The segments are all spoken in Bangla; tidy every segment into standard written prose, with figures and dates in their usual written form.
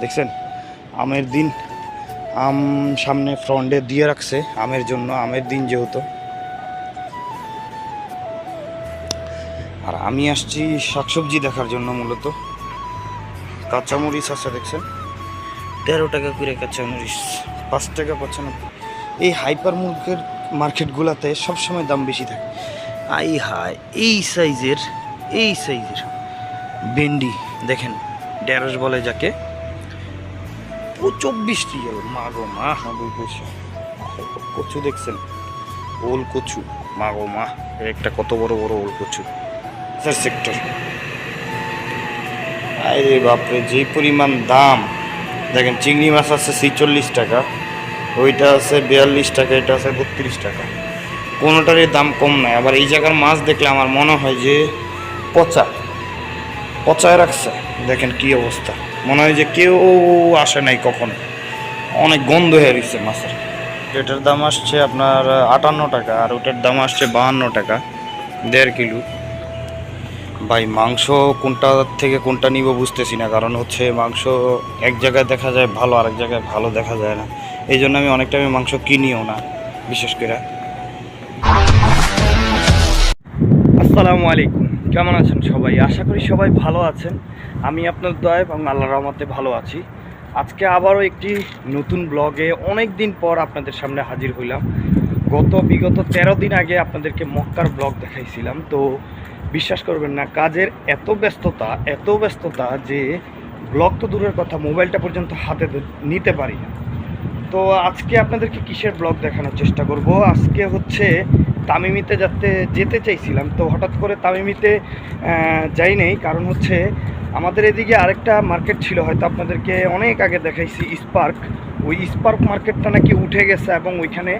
দেখছেন আমের দিন, আম সামনে ফ্রন্টে দিয়ে রাখছে আমের জন্য, আমের দিন যেহেতু। আর আমি আসছি শাকসবজি দেখার জন্য মূলত। কাঁচামরিচ আছে দেখছেন, 13 টাকা করে কাঁচামরিচ, 5 টাকা 95। এই হাইপার মার্কেটগুলোতে সবসময় দাম বেশি থাকে। আই হায়, এই সাইজের ভেন্ডি দেখেন, ঢেঁড়স বলে যাকে, 24 রিয়াল। মা গো মা, 90 পয়সা। কচু দেখছেন, ওল কচু, মা গো মা, একটা কত বড় বড় ওল কচু সেক্টর। আরে বাপরে, যে পরিমাণ দাম দেখেন। চিংড়ি মাছ আছে 46 টাকা, ওইটা আছে 42 টাকা, এটা আছে 32 টাকা। কোনোটারই দাম কম নাই। আবার এই জায়গার মাছ দেখলে আমার মনে হয় যে পচায় রাখছে। দেখেন কি অবস্থা, মনে হয় যে কেউ আসে নাই কখনো, অনেক গন্ধ হয়ে গেছে মাছের। এটার দাম আসছে আপনার 58 টাকা, আর ওটার দাম আসছে 52 টাকা 1.5 কিলো। ভাই মাংস কোনটা থেকে কোনটা নিব বুঝতেছি না, কারণ হচ্ছে মাংস এক জায়গায় দেখা যায় ভালো, আরেক জায়গায় ভালো দেখা যায় না। এই জন্য আমি অনেক টাইমে মাংস কিনিও না বিশেষ করে। আসসালামু আলাইকুম, কেমন আছেন সবাই? আশা করি সবাই ভালো আছেন। আমি আপনার দয়া এবং আল্লাহর রহমতে ভালো আছি। আজকে আবারও একটি নতুন ব্লগে অনেক দিন পর আপনাদের সামনে হাজির হইলাম। বিগত 13 দিন আগে আপনাদেরকে মক্কার ব্লগ দেখাইছিলাম। তো বিশ্বাস করবেন না, কাজের এত ব্যস্ততা যে ব্লগ তো দূরের কথা, মোবাইলটা পর্যন্ত হাতে নিতে পারি না। তো আজকে আপনাদেরকে কিসের ব্লগ দেখানোর চেষ্টা করব। আজকে হচ্ছে তামিমিতে যেতে চাইছিলাম, তো হঠাৎ করে তামিমিতে যাই নেই। কারণ হচ্ছে আমাদের এদিকে আরেকটা মার্কেট ছিল, হয়তো আপনাদেরকে অনেক আগে দেখাইছি, স্পার্ক। ওই স্পার্ক মার্কেটটা নাকি উঠে গেছে এবং ওইখানে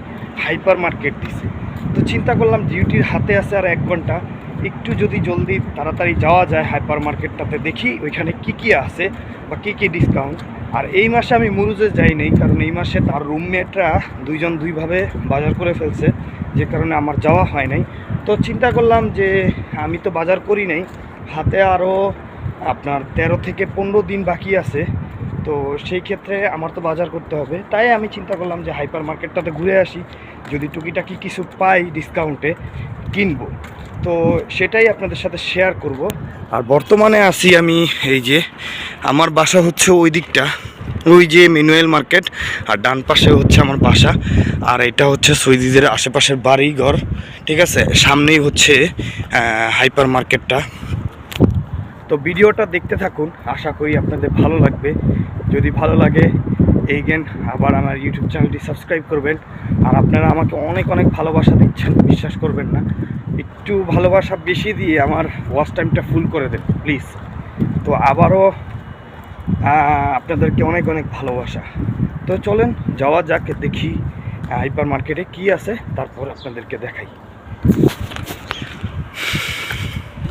হাইপার মার্কেট দিছে। তো চিন্তা করলাম ডিউটির হাতে আছে আর 1 ঘন্টা, একটু যদি জলদি তাড়াতাড়ি যাওয়া যায় হাইপার মার্কেটটাতে, দেখি ওইখানে কি আছে বা কি ডিসকাউন্ট। আর এই মাসে আমি মুরুজে যাই নেই, কারণ এই মাসে তার রুমমেটরা দুইজন দুইভাবে বাজার করে ফেলছে, যে কারণে আমার যাওয়া হয় নাই। তো চিন্তা করলাম যে আমি তো বাজার করি নাই, হাতে আরও আপনার 13 থেকে 15 দিন বাকি আছে। তো সেই ক্ষেত্রে আমার তো বাজার করতে হবে, তাই আমি চিন্তা করলাম যে হাইপার মার্কেটটাতে ঘুরে আসি, যদি টুকিটাকি কিছু পাই ডিসকাউন্টে কিনবো। তো সেটাই আপনাদের সাথে শেয়ার করব। আর বর্তমানে আছি আমি, এই যে আমার বাসা হচ্ছে ওই দিকটা, ওই যে ম্যানুয়াল মার্কেট, আর ডান পাশে হচ্ছে আমার বাসা, আর এটা হচ্ছে সৌদিদের আশেপাশের বাড়ি ঘর। ঠিক আছে, সামনেই হচ্ছে হাইপার মার্কেটটা। তো ভিডিওটা দেখতে থাকুন, আশা করি আপনাদের ভালো লাগবে। যদি ভালো লাগে আবার আমার ইউটিউব চ্যানেলটি সাবস্ক্রাইব করবেন। আর আপনারা আমাকে অনেক ভালোবাসা দিচ্ছেন, বিশ্বাস করবেন না। একটু ভালোবাসা বেশি দিয়ে আমার ওয়াচ টাইমটা ফুল করে দেন প্লিজ। তো আবারও আপনাদেরকে অনেক ভালোবাসা। তো চলেন যাওয়া যাক, দেখি হাইপার মার্কেটে কি আছে, তারপর আপনাদেরকে দেখাই।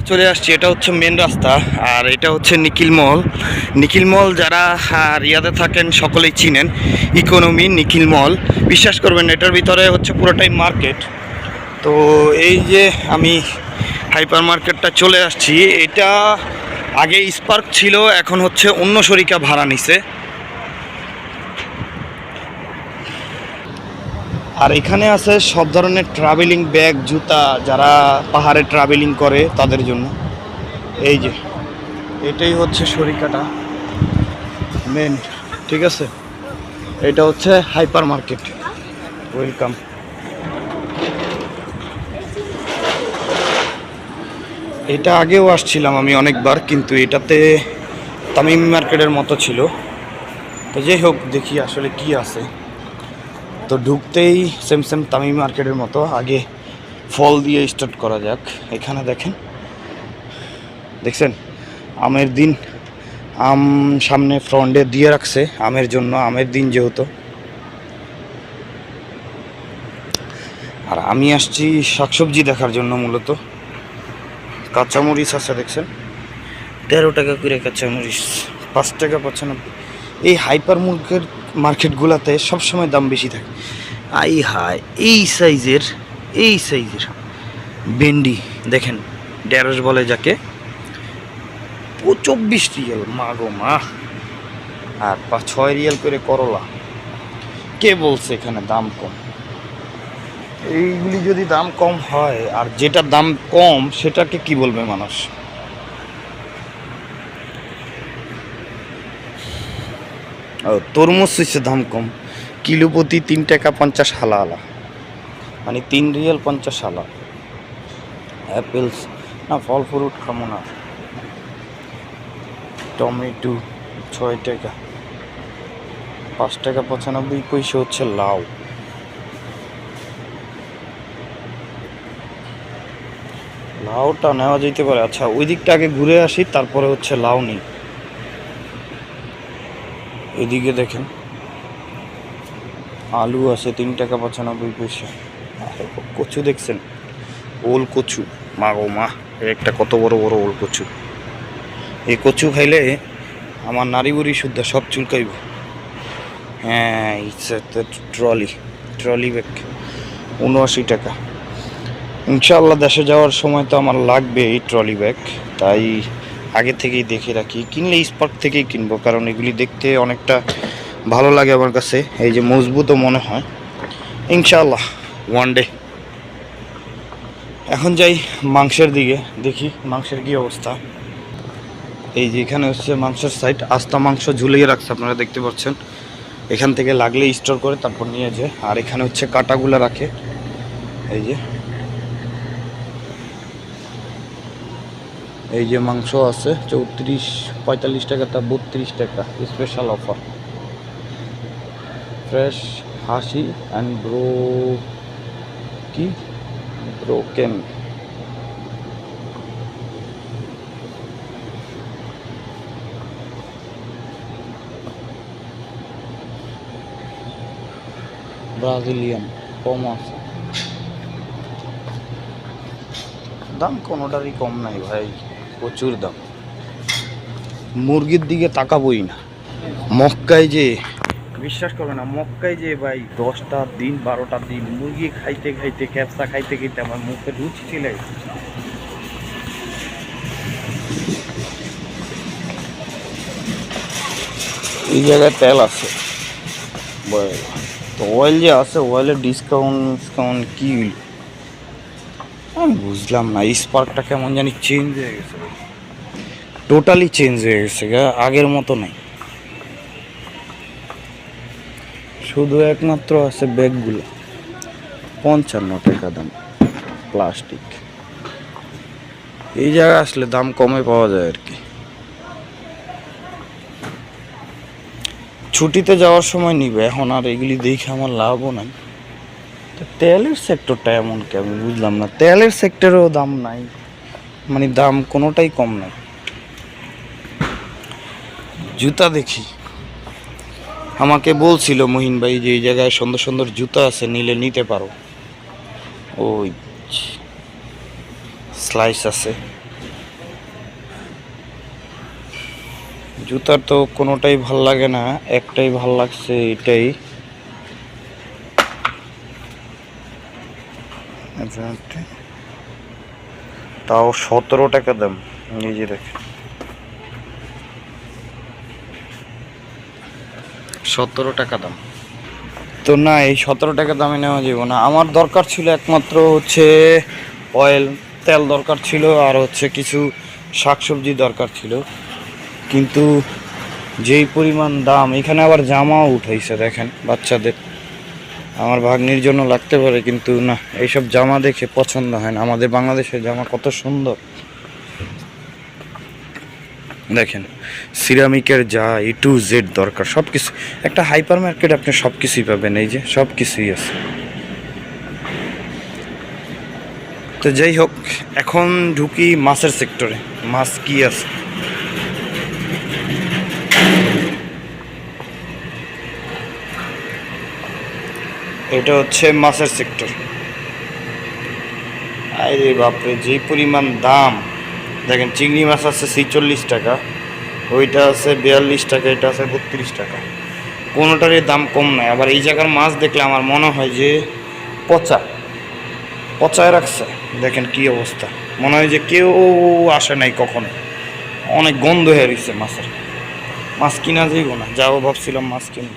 চলে আসছি, এটা হচ্ছে মেন রাস্তা, আর এটা হচ্ছে নিখিল মল। যারা রিয়াদে থাকেন সকলেই চিনেন, ইকোনমি নিখিল মল। বিশ্বাস করবেন এটার ভিতরে হচ্ছে পুরোটাই মার্কেট। তো এই যে আমি হাইপার মার্কেটটা চলে আসছি। এটা আগে স্পার্ক ছিল, এখন হচ্ছে অন্য শরিকা ভাড়া নিছে। আর এখানে আছে সব ধরনের ট্রাভেলিং ব্যাগ, জুতা, যারা পাহাড়ে ট্রাভেলিং করে তাদের জন্য। এই যে এটাই হচ্ছে শরিকাটা মেন, ঠিক আছে। এটা হচ্ছে হাইপার মার্কেট। ওয়েলকাম। এটা আগেও আসছিলাম আমি অনেকবার, কিন্তু এটাতে তামিম মার্কেটের মতো ছিল। তো যাই হোক, দেখি আসলে কি আছে। তো ঢুকতেই সেম তামিম মার্কেটের মতো। আগে ফল দিয়ে স্টার্ট করা যাক। এখানে দেখছেন আমের দিন, আম সামনে ফ্রন্টে দিয়ে রাখছে আমের জন্য, আমের দিন যেহেতু। আর আমি আসছি শাকসবজি দেখার জন্য মূলত। কাঁচামরিচ আছে দেখছেন, 13 টাকা করে কাঁচামরিচ, 5 টাকা 95। এই হাইপার মার্কেটগুলোতে সবসময় দাম বেশি থাকে। আই হায়, এই সাইজের ভেন্ডি দেখেন, ঢেঁড়স বলে যাকে, 24 রিয়াল। মা গো মা, আর 6 রিয়াল করে করলা। কে বলছে এখানে দাম কম? এইগুলি যদি দাম কম হয়, আর যেটা দাম কম সেটাকে কি বলবে মানুষ? ও, তরমুজ হচ্ছে দাম কম, কিলো প্রতি 3 টাকা 50 হালা হালা, মানে 3 রিয়াল 50 হালা। অ্যাপেলস না, ফল ফ্রুট খামো না। টমেটো 6 টাকা, 5 টাকা 95 পয়সা হচ্ছে লাউ। লাউটা নেওয়া যেতে পারে। আচ্ছা, ওই দিকটা আগে ঘুরে আসি, তারপরে হচ্ছে লাউ নিই। এদিকে দেখেন আলু আছে 3 টাকা 95 পয়সা। কচু দেখছেন? ওল কচু, মা গো মা, একটা কত বড় বড় ওল কচু। এই কচু খাইলে আমার নারী বুড়ি শুদ্ধ সব চুলকাইব। হ্যাঁ, ট্রলি ব্যাগ 79 টাকা। ইনশাআল্লাহ দেশে যাওয়ার সময় তো আমার লাগবে এই ট্রলি ব্যাগ, তাই আগে থেকেই দেখে রাখি। কিনলে স্পার্ক থেকেই কিনবো, কারণ এগুলি দেখতে অনেকটা ভালো লাগে আমার কাছে, এই যে মজবুতও মনে হয়। ইনশাআল্লাহ ওয়ান ডে। এখন যাই মাংসের দিকে, দেখি মাংসের কি অবস্থা। এই যে এখানে হচ্ছে মাংসের সাইড, আস্তা মাংস ঝুলিয়ে রাখছে, আপনারা দেখতে পাচ্ছেন। এখান থেকে লাগলে স্টোর করে তারপর নিয়ে যায়। আর এখানে হচ্ছে কাটাগুলো রাখে, এই যে এই যে মাংস আছে 45 টাকাটা 32 টাকা, স্পেশাল অফার। ফ্রেশ হাসি অ্যান্ড ব্রোকেন। ব্রাজিলিয়ান কম আছে, দাম কোনোটারই কম নাই ভাই, প্রচুর দাম। মুরগির দিকে তাকাবই না। মক্কায় যে, বিশ্বাস করবে না, মক্কায় যে ভাই 10টা দিন 12টা দিন মুরগি খাইতে খাইতে, ক্যাপসা খাইতে খাইতে আমার মুখে রুচি ছিল। এই জায়গায় তেল আছে, তো অয়েল যে আছে, অয়েলের ডিসকাউন্ট কি আমি বুঝলাম না। স্পার্কটা কেমন জানি চেঞ্জ হয়ে গেছে, টোটালি চেঞ্জ হয়ে গেছে, আগের মতো নাই। শুধু একমাত্র আছে ব্যাগগুলো 55 টাকা দাম, প্লাস্টিক। এই জায়গায় আসলে দাম কমে পাওয়া যায় আর কি। ছুটিতে যাওয়ার সময় নিবে, এখন আর এগুলি দেখে আমার লাভও নাই। তেলের সেক্টরটা এমন কি আমি বুঝলাম না, তেলের সেক্টরেও দাম নাই, মানে দাম কোনোটাই কম নাই। জুতা দেখি, আমাকে বলছিল মহিন ভাই যে এই জায়গায় সুন্দর সুন্দর জুতা আছে, নিলে নিতে পারো। ওই স্লাইস আছে, জুতার তো কোনোটাই ভাল লাগে না, একটাই ভাল লাগছে, এটাই। তাও 17 টাকা দাম, নিজে দেখে 17 টাকা দাম। তো না, এই 17 টাকা দামে নেওয়া যাবে না। আমার দরকার ছিল একমাত্র হচ্ছে অয়েল, তেল দরকার ছিল, আর হচ্ছে কিছু শাকসবজি দরকার ছিল। কিন্তু যেই পরিমাণ দাম, এখানে আবার জামাও উঠাইছে দেখেন বাচ্চাদের, আমার ভাগ্নির জন্য লাগতে পারে, কিন্তু না, এইসব জামা দেখে পছন্দ হয় না। আমাদের বাংলাদেশের জামা কত সুন্দর দেখেন, সিরামিকের যা A to Z দরকার সব কিছু, একটা হাইপার মার্কেট আপনি সব কিছুই পাবেন, এই যে সব কিছুই আছে। তো যাই হোক, এখন ঢুকি মাছের সেক্টরে। মাছ কি আছে, এটা হচ্ছে মাছের সেক্টর। আরে বাপরে, যে পরিমাণ দাম দেখেন। চিংড়ি মাছ আছে 46 টাকা, ওইটা আছে 42 টাকা, এটা আছে 32 টাকা। কোনোটারই দাম কম নাই। আবার এই জায়গার মাছ দেখলে আমার মনে হয় যে পচায় রাখছে। দেখেন কি অবস্থা, মনে হয় যে কেউ আসে নাই কখনো, অনেক গন্ধ হয়ে রয়েছে মাছের। মাছ কিনা যাইব না, যাও ভাবছিলাম মাছ কিনে।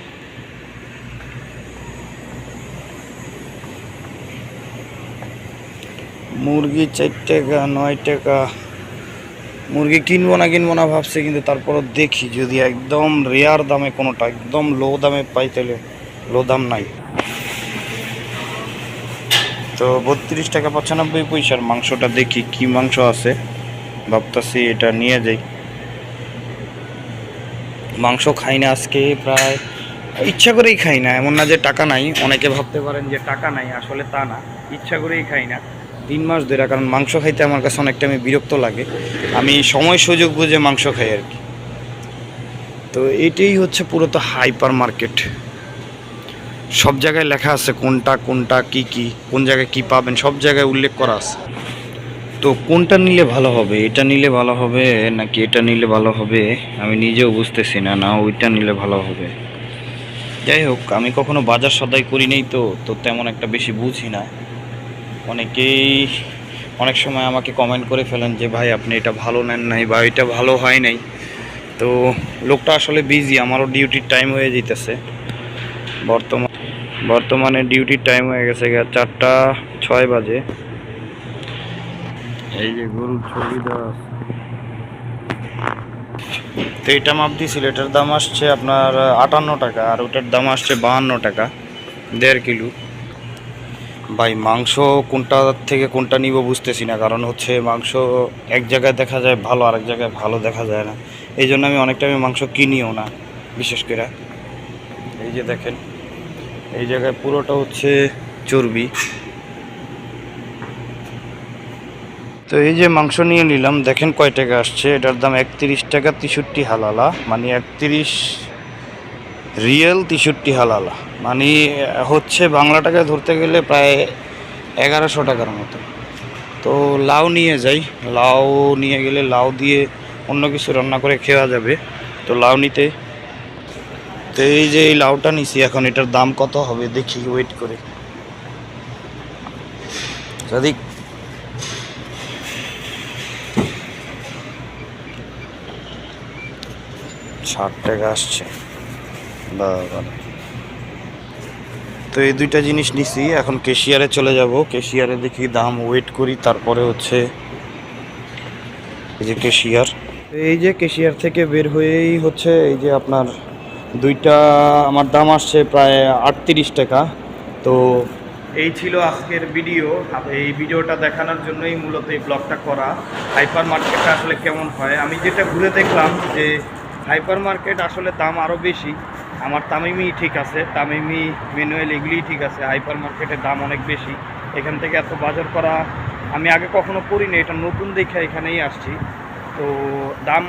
মুরগি 4 টাকা 9 টাকা। মুরগি কিনবো না ভাবছি, কিন্তু তারপরও দেখি যদি একদম রেয়ার দামে কোনোটা একদম লো দামে পাই তাহলে। লো দাম নাই তো 32 টাকা 95 পয়সার মাংসটা দেখি কি মাংস আছে, ভাবতেছি এটা নিয়ে যাই। মাংস খাই না আজকে প্রায়, ইচ্ছা করেই খাই না, এমন না যে টাকা নাই। অনেকে ভাবতে পারেন যে টাকা নাই, আসলে তা না, ইচ্ছা করেই খাই না 3 মাস ধরে। কারণ মাংস খাইতে আমার কাছে অনেকটা বিরক্ত লাগে, আমি সময় সুযোগ বুঝে মাংস খাই আর কি। তো এটাই হচ্ছে পুরো তো হাইপার মার্কেট, সব জায়গায় লেখা আছে কোনটা কোনটা কি কি, কোন জায়গায় কি পাবেন সব জায়গায় উল্লেখ করা আছে। তো কোনটা নিলে ভালো হবে, এটা নিলে ভালো হবে নাকি এটা নিলে ভালো হবে, আমি নিজেও বুঝতেছি না। না ওইটা নিলে ভালো হবে। যাই হোক, আমি কখনো বাজার সদাই করি নেই, তো তেমন একটা বেশি বুঝি না। অনেকেই অনেক সময় আমাকে কমেন্ট করে ফেলেন যে ভাই আপনি এটা ভালো নেন নাই বা এটা ভালো হয় নাই। তো লোকটা আসলে বিজি, আমারও ডিউটির টাইম হয়ে যেতেছে। বর্তমানে ডিউটির টাইম হয়ে গেছে 4টা 6 বাজে। এই যে গরুর ছবি দেওয়া আছে। তো এটা মাপ দিয়েছিল, এটার দাম আসছে আপনার 58 টাকা, আর ওটার দাম আসছে 52 টাকা 1.5 কিলো। ভাই মাংস কোনটা থেকে কোনটা নিব বুঝতেছি না, কারণ হচ্ছে মাংস এক জায়গায় দেখা যায় ভালো, আরেক জায়গায় ভালো দেখা যায় না। এই জন্য আমি অনেকটা মাংস কিনিও না বিশেষ করে। এই যে দেখেন, এই জায়গায় পুরোটা হচ্ছে চর্বি। তো এই যে মাংস নিয়ে নিলাম, দেখেন কয় টাকা আসছে। এটার দাম 31 টাকা 63 হালালা, মানে 31 রিয়েল 63 হালালা, মানে হচ্ছে বাংলা টাকায় ধরতে গেলে প্রায় 1100 টাকার মতো। তো লাউ নিয়ে যাই, লাউ নিয়ে গেলে লাউ দিয়ে অন্য কিছু রান্না করে খাওয়া যাবে। তো লাউ নিতে, তো এই যে এই লাউটা নিছি, এখন এটার দাম কত হবে দেখি, ওয়েট করে। যদি 60 টাকা আসছে, বাবা। তো এই দুইটা জিনিস নিছি, এখন কেশিয়ারে চলে যাব। কেশিয়ারে দেখি দাম, ওয়েট করি, তারপরে হচ্ছে এই যে কেশিয়ার। এই যে কেশিয়ার থেকে বের হয়েই হচ্ছে এই যে আপনার দুইটা আমার দাম আসছে প্রায় 38 টাকা। তো এই ছিল আজকের ভিডিও। এই ভিডিওটা দেখানোর জন্যই মূলত এই ব্লগটা করা। হাইপার মার্কেটটা আসলে কেমন হয়, আমি যেটা ঘুরে দেখলাম যে হাইপার মার্কেট আসলে দাম আরও বেশি। আমার তামিমি ঠিক আছে, তামিমি ম্যানুয়াল এগুলিই ঠিক আছে, হাইপার মার্কেটের দাম অনেক বেশি। এখান থেকে এত বাজার করা আমি আগে কখনো করিনি, এটা নতুন দেখে এখানেই আসছি। তো দাম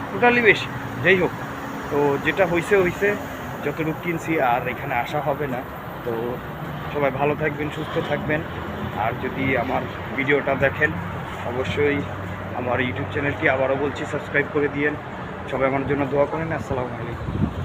টোটালি বেশি। যাই হোক, তো যেটা হয়েছে যতটুকু কিনছি আর এখানে আসা হবে না। তো সবাই ভালো থাকবেন, সুস্থ থাকবেন। আর যদি আমার ভিডিওটা দেখেন অবশ্যই আমার ইউটিউব চ্যানেলটি আবারও বলছি সাবস্ক্রাইব করে দিয়েন। সবাই আমার জন্য দোয়া করেন। আসসালামু আলাইকুম।